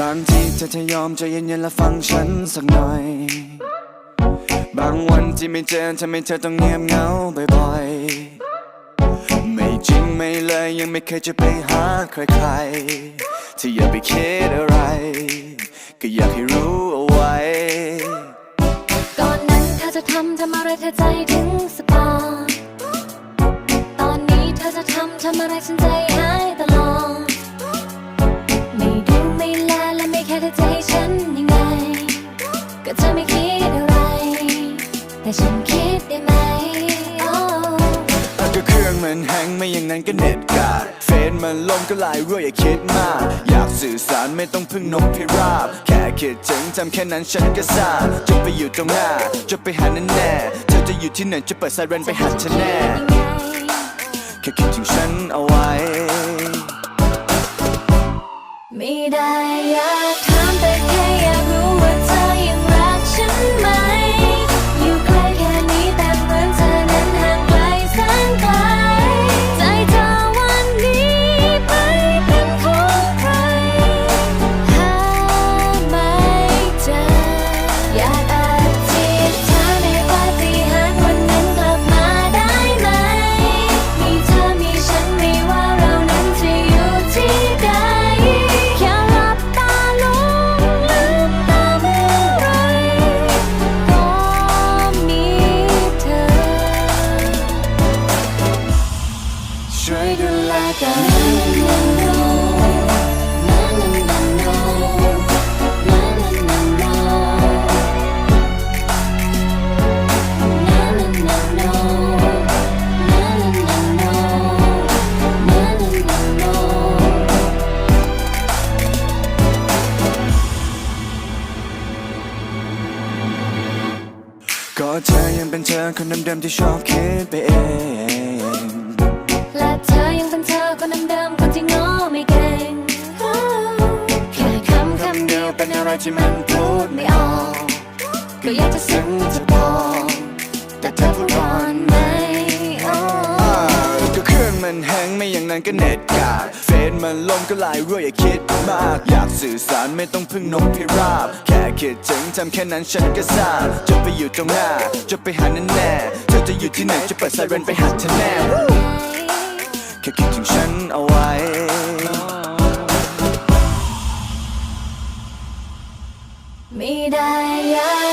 างทีเธอจะยอมใจเย็นๆและฟังฉันสักหน่อยบางวันที่ไม่เจอทำให้เธอต้องเงียบเหงาบ่อยๆไม่จริงไม่เลยยังไม่เคยจะไปหาใครๆที่อย่าไปคิดอะไรก็อยากให้รู้เอาไว้ก่อนนั้นเธอจะทำอะไรเธอใจถึงสปอร์ตอนนี้เธอจะทำอะไรฉันใจหายตลอดไม่ดูไม่แลและไม่แค่เธอจะให้ฉันยังไงก็เธอไม่คิดอะไรแต่ฉันคิดได้ไหมก็เครื่องมันแฮงไม่อย่างนั้นก็เน็ตกาดเฟซมันล่มก็ไลน์รั่วอย่าคิดมากอยากสื่อสารไม่ต้องพึ่งนกพิราบแค่คิดถึงทำแค่นั้นฉันก็ทราบจะไปอยู่ตรงหน้าจะไปหาแน่แน่เธอจะอยู่ที่ไหนจะเปิดไซเรนไปหาเธอแน่แค่คิดถึงฉันเอาไว้ไม่ได้อยากถามแต่แค่อยากรู้ว่าเธอยังรักฉันไหมอยู่ใกล้แค่นี้แต่เหมือนเธอนั้นห่างไกลแสนไกลใจเธอวันนี้ไม่เป็นของใครหาไม่เจออยากอธิษฐานให้ปาฏิหาริย์วันนั้นกลับมาได้ไหมมีเธอมีฉันไม่ว่าเรานั้นจะอยู่ที่ใดช่วยดูแลกันก็เธอยังเป็นเธอคนเดิมๆที่ชอบคิดไปเองและเธอยังเป็นเธอคนเดิมๆคนที่ง้อไม่เก่งแค่คำเดียวเป็นอะไรที่มันพูดไม่ออกก็อยากจะซึ้งจะบอกแต่เธอพูดก่อนไหมก็เครื่องมันแฮงไม่อย่างนั้นก็เน็ตกาดเฟซมันล่มก็ไลน์รั่วอย่าคิดมากอยากสื่อสารไม่ต้องพึ่งนกพิราบแค่คิดถึงทำแค่นั้นฉันก็ทราบจะไปอยู่ตรงหน้าจะไปหาแน่แน่เธอจะอยู่ที่ไหนจะเปิดไซเรนไปหาเธอแน่แค่คิดถึงฉันเอาไว้ไม่ได้อยาก